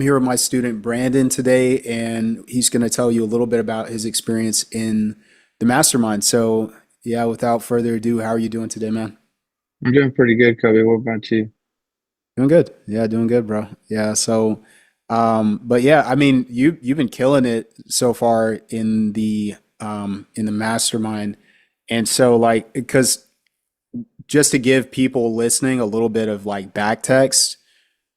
here with my student Brandon today, and he's going to tell you a little bit about his experience in the mastermind. So, yeah, without further ado, how are you doing today, man? I'm doing pretty good, Kobe. What about you? Doing good. Yeah, doing good, bro. Yeah, so but yeah, I mean, you've been killing it so far in the mastermind. And so like because just to give people listening a little bit of like back text,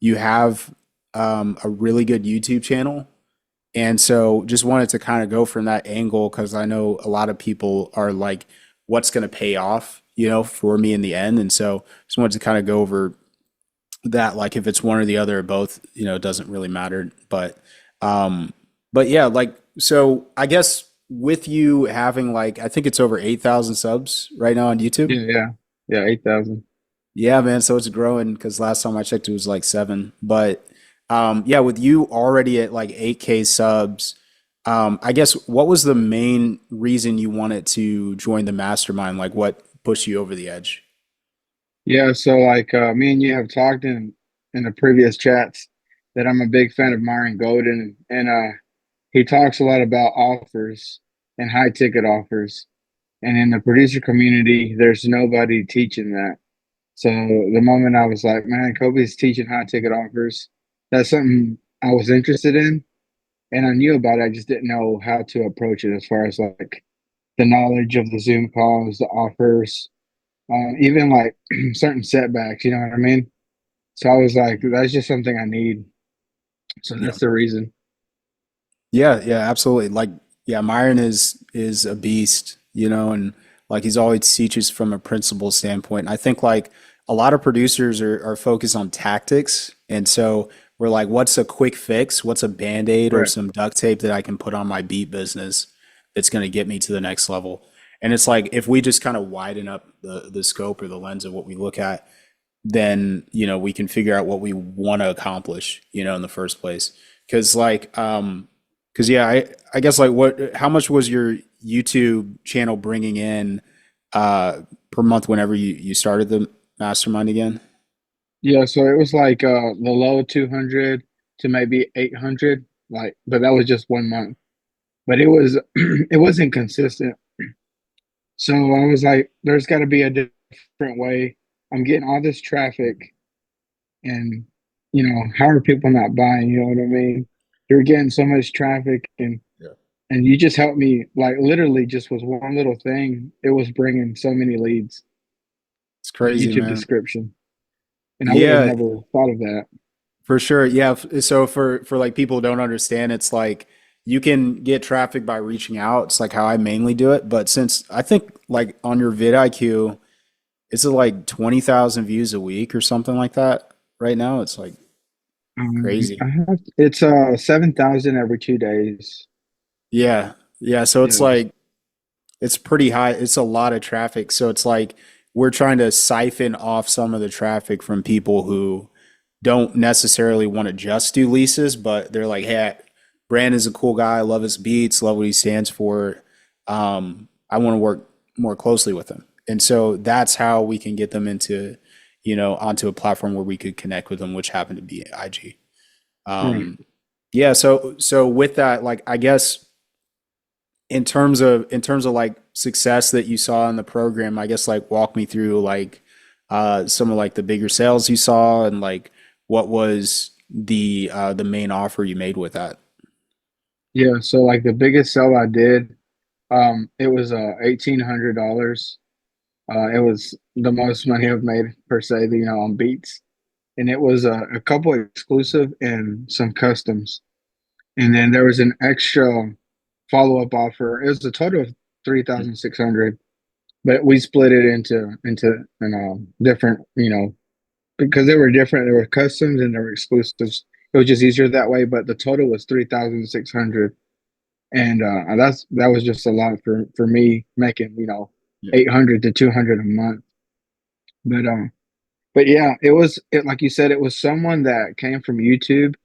you have a really good YouTube channel. And so just wanted to kind of go from that angle because I know a lot of people are like, what's going to pay off, for me in the end. And so just wanted to kind of go over that, like if it's one or the other or both, it doesn't really matter. Um, but yeah, like, so I guess with you having like, I think it's over 8,000 subs right now on YouTube. Yeah, 8,000. Yeah, man. So it's growing because last time I checked, it was like seven. But yeah, with you already at like 8K subs, I guess what was the main reason you wanted to join the mastermind? Like what pushed you over the edge? Yeah, so me and you have talked in the previous chats that I'm a big fan of Myron Golden, and he talks a lot about offers and high ticket offers. And in the producer community, there's nobody teaching that. So the moment I was like, man, Kobe's teaching high ticket offers, that's something I was interested in, and I knew about it. I just didn't know how to approach it as far as like the knowledge of the Zoom calls, the offers, even like certain setbacks. You know what I mean? So I was like, that's just something I need. So Yeah. that's the reason. Yeah, yeah, absolutely. Like, yeah, Myron is a beast, and like he's always teaches from a principle standpoint. I think like a lot of producers are focused on tactics, and so we're like, what's a quick fix? What's a band-aid or Right. some duct tape that I can put on my beat business that's going to get me to the next level? And it's like if we just kind of widen up the scope or the lens of what we look at, then we can figure out what we want to accomplish, in the first place. Because yeah, I guess like how much was your YouTube channel bringing in per month whenever you started the mastermind again? Yeah. So it was like the low 200 to maybe 800, like, but that was just 1 month. But it was it wasn't consistent. So I was like, there's got to be a different way. I'm getting all this traffic, and how are people not buying? You know what I mean? You're getting so much traffic, and you just helped me, like, literally just was one little thing. It was bringing so many leads. It's The crazy, YouTube man. description, and I would have Yeah, never thought of that. for sure. Yeah. So for like people who don't understand, it's like you can get traffic by reaching out. It's like how I mainly do it. But since I think like on your vidIQ, it's like 20,000 views a week or something like that right now. It's like crazy. It's 7,000 every 2 days. Yeah. Yeah. So it's Yeah, like it's pretty high. It's a lot of traffic. So it's like we're trying to siphon off some of the traffic from people who don't necessarily want to just do leases, but they're like, hey, Brandon's a cool guy. I love his beats, love what he stands for. I want to work more closely with him. And so that's how we can get them onto a platform where we could connect with them, which happened to be IG. right. Um, yeah. So with that, like, I guess in terms of like success that you saw in the program, I guess like walk me through like some of like the bigger sales you saw and like what was the main offer you made with that. Yeah, so like the biggest sell I did, it was $1,800. It was the most money I've made per se, on beats, and it was a couple exclusive and some customs, and then there was an extra follow up offer. It was a total of 3,600, but we split it into different, because they were different. There were customs and there were exclusives. It was just easier that way, but the total was 3,600, and that was just a lot for me making, Yeah. 800 to 200 a month. But yeah, it like you said, it was someone that came from YouTube,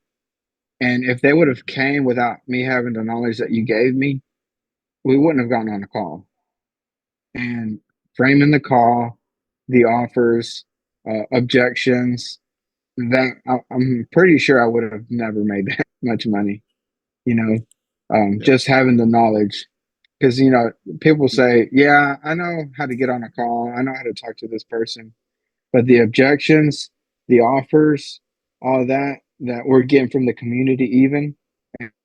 and if they would have came without me having the knowledge that you gave me, we wouldn't have gotten on the call. And framing the call, the offers, objections, I'm pretty sure I would have never made that much money, you know, Yeah. just having the knowledge. Because, people say, yeah, I know how to get on a call. I know how to talk to this person. But the objections, the offers, all that we're getting from the community, even,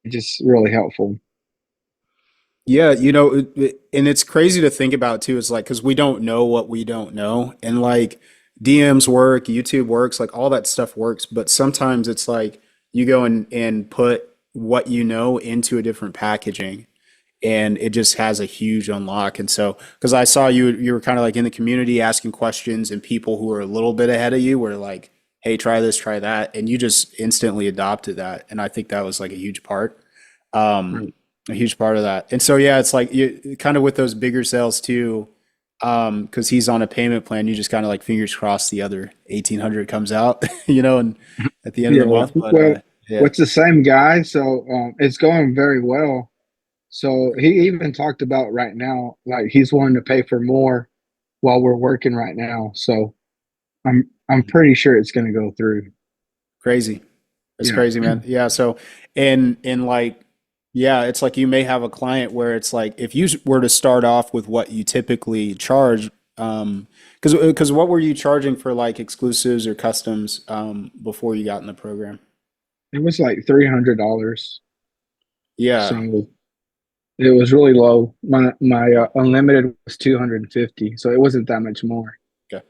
just really helpful. Yeah, and it's crazy to think about too. Is like because we don't know what we don't know, and like DMs work, YouTube works, like all that stuff works. But sometimes it's like you go and put what you know into a different packaging, and it just has a huge unlock. And so, because I saw you were kind of like in the community asking questions, and people who were a little bit ahead of you were like, "Hey, try this, try that," and you just instantly adopted that. And I think that was like a huge part. Um, Right. a huge part of that. And so yeah, it's like you kind of with those bigger sales too, because he's on a payment plan, you just kind of like fingers crossed the other 1,800 comes out, and at the end of the Yeah. month. But Well, yeah, what's the same guy? So it's going very well. So he even talked about right now, like he's willing to pay for more while we're working right now. So I'm pretty sure it's going to go through. crazy. It's Yeah. crazy, man. Yeah. So, and like, yeah, it's like you may have a client where it's like if you were to start off with what you typically charge, because what were you charging for like exclusives or customs before you got in the program? It was like $300. Yeah. So it was really low. My unlimited was 250, so it wasn't that much more. Okay.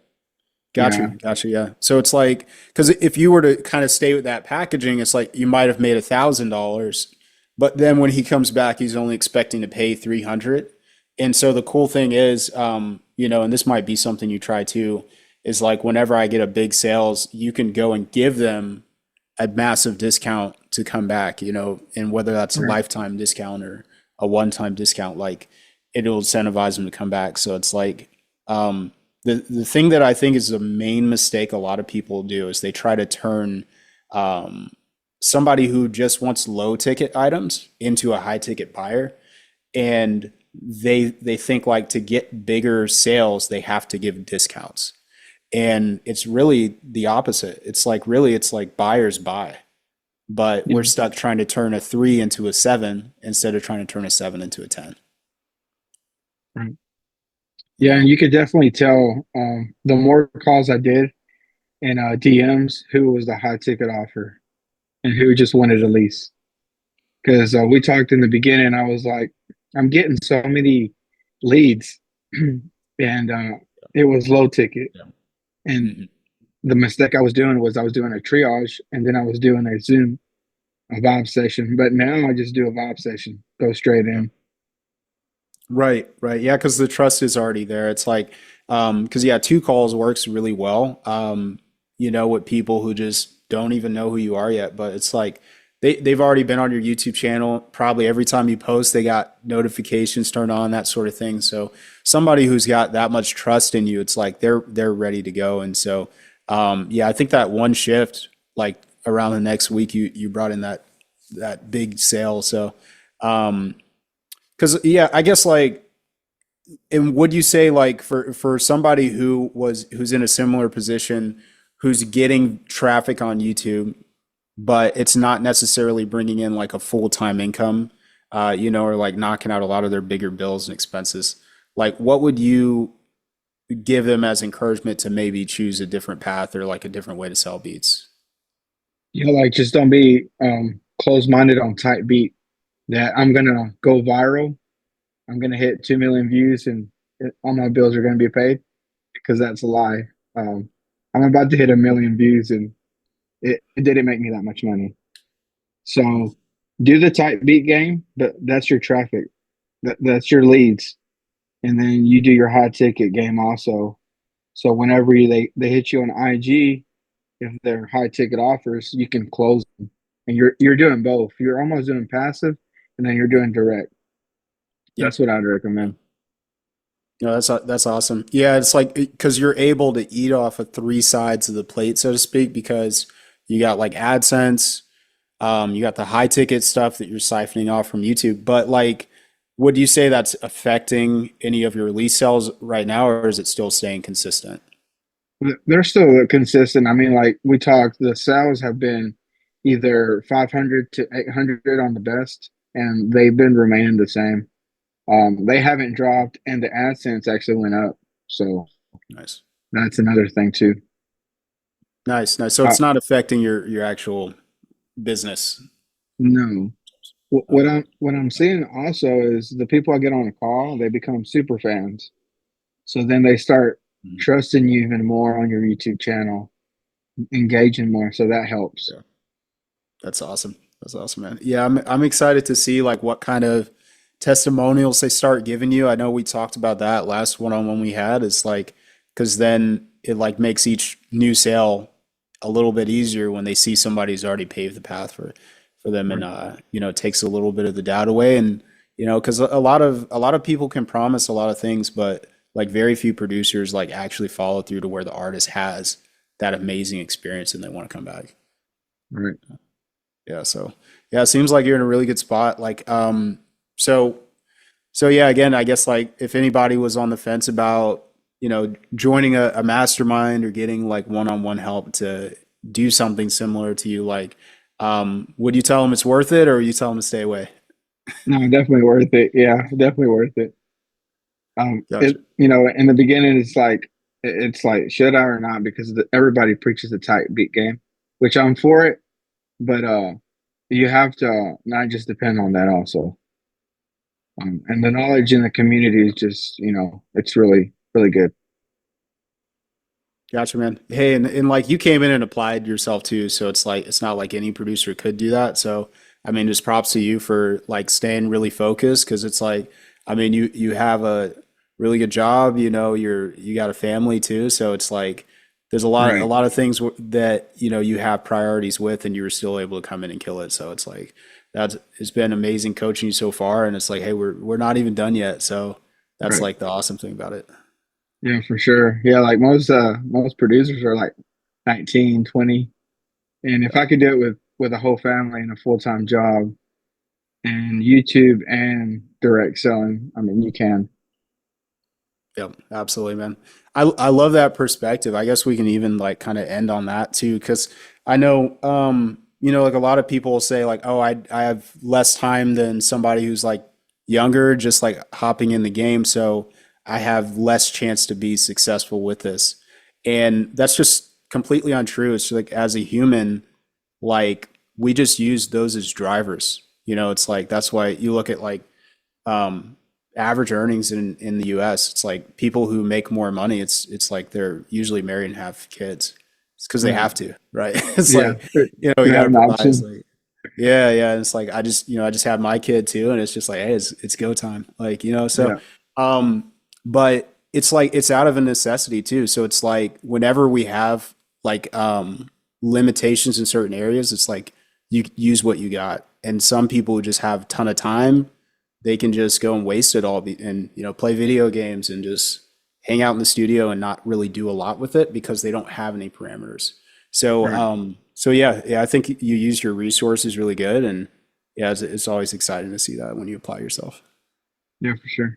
Got you. Yeah, Got you. Yeah. So it's like, because if you were to kind of stay with that packaging, it's like you might have made $1,000, but then when he comes back, he's only expecting to pay 300. And so the cool thing is, and this might be something you try too, is like whenever I get a big sales, you can go and give them a massive discount to come back, and whether that's a right. lifetime discount or a one-time discount, like it'll incentivize them to come back. So it's like, the thing that I think is the main mistake a lot of people do is they try to turn um, somebody who just wants low ticket items into a high ticket buyer, and they think like to get bigger sales they have to give discounts, and it's really the opposite. It's like really it's like buyers buy, but we're Yeah, stuck trying to turn a 3 into a 7 instead of trying to turn a 7 into a 10. right. Yeah, Yeah. and you could definitely tell the more calls I did in DMs who was the high ticket offer and who just wanted a lease. Because we talked in the beginning, I was like, I'm getting so many leads, and it was low ticket. Yeah. And Mhm. the mistake I was doing was I was doing a triage, and then I was doing a Zoom, a vibe session. But now I just do a vibe session, go straight Yeah. in. Right, right. Yeah, because the trust is already there. It's like, because yeah, two calls works really well. With people who just don't even know who you are yet, but it's like they've already been on your YouTube channel. Probably every time you post, they got notifications turned on, that sort of thing. So somebody who's got that much trust in you, it's like they're ready to go. And so, yeah, I think that one shift, like around the next week, you brought in that big sale. So. Because yeah, I guess like, and would you say like for somebody who's in a similar position, who's getting traffic on YouTube, but it's not necessarily bringing in like a full-time income, or like knocking out a lot of their bigger bills and expenses, like what would you give them as encouragement to maybe choose a different path or like a different way to sell beats? Like just don't be closed minded on type beat that I'm gonna go viral. I'm gonna hit 2 million views and all my bills are gonna be paid because that's a lie. Um, I'm about to hit 1 million views and it didn't make me that much money. So do the type beat game, but that's your traffic. That's your leads. And then you do your high ticket game also. So whenever they hit you on IG, if they're high ticket offers, you can close them. And you're doing both. You're almost doing passive and then you're doing direct. Yep. That's what I'd recommend. No, that's awesome. Yeah, it's like because you're able to eat off of three sides of the plate, so to speak, because you got like AdSense, you got the high ticket stuff that you're siphoning off from YouTube. But like, would you say that's affecting any of your lease sales right now, or is it still staying consistent? They're still consistent. I mean, like we talked, the sales have been either 500 to 800 on the best, and they've been remaining the same. They haven't dropped, and the AdSense actually went up. So Nice. that's another thing too. Nice, nice. So Uh, it's not affecting your actual business. no, Okay. what I'm seeing also is the people I get on a call, they become super fans. So then they start Mhm. trusting you even more on your YouTube channel, engaging more. So that helps. Yeah. That's awesome. That's awesome, man. Yeah, I'm excited to see like what kind of testimonials they start giving you. I know we talked about that last one-on-one we had. Is like because then it like makes each new sale a little bit easier when they see somebody who's already paved the path for them, and Right. it takes a little bit of the doubt away. And because a lot of people can promise a lot of things, but like very few producers like actually follow through to where the artist has that amazing experience and they want to come back. Right. Yeah, so yeah, it seems like you're in a really good spot. Like, so so yeah, again, I guess like if anybody was on the fence about, joining a mastermind or getting like one-on-one help to do something similar to you, like, would you tell them it's worth it or would you tell them to stay away? No, definitely worth it. Yeah, definitely worth it. Gotcha. In the beginning, it's like should I or not because everybody preaches a tight beat game, which I'm for it, but you have to not just depend on that also. And the knowledge in the community is just it's really really good. Gotcha, man. Hey, and like you came in and applied yourself too, so it's like it's not like any producer could do that. So I mean, just props to you for like staying really focused because it's like I mean, you have a really good job, you got a family too, so it's like there's a Right, lot of things that you have priorities with, and you were still able to come in and kill it. So it's like that's it's been amazing coaching you so far, and it's like hey, we're not even done yet. So that's right. like the awesome thing about it. Yeah, for sure. Yeah, like most producers are like 19, 20. And if Yeah. I could do it with a whole family and a full-time job and YouTube and direct selling, I mean, you can. Yep, absolutely, man. I love that perspective. I guess we can even like kind of end on that too, because I know like a lot of people will say like, oh, I have less time than somebody who's like younger, just like hopping in the game, so I have less chance to be successful with this. And that's just completely untrue. It's like as a human, like we just use those as drivers. It's like that's why you look at like um, average earnings in the U.S. It's like people who make more money. It's like they're usually married and have kids. It's because they Right. have to, right? It's Yeah. like You you got have to an provide. It's option. like yeah, yeah. And it's like I just had my kid too, and it's just like hey, it's go time. Like so, Yeah. but it's like it's out of a necessity too. So it's like whenever we have like limitations in certain areas, it's like you use what you got. And some people who just have a ton of time they can just go and waste it all and play video games and just hang out in the studio and not really do a lot with it because they don't have any parameters. So Right. yeah, I think you use your resources really good, and yeah, it's always exciting to see that when you apply yourself. Yeah, for sure.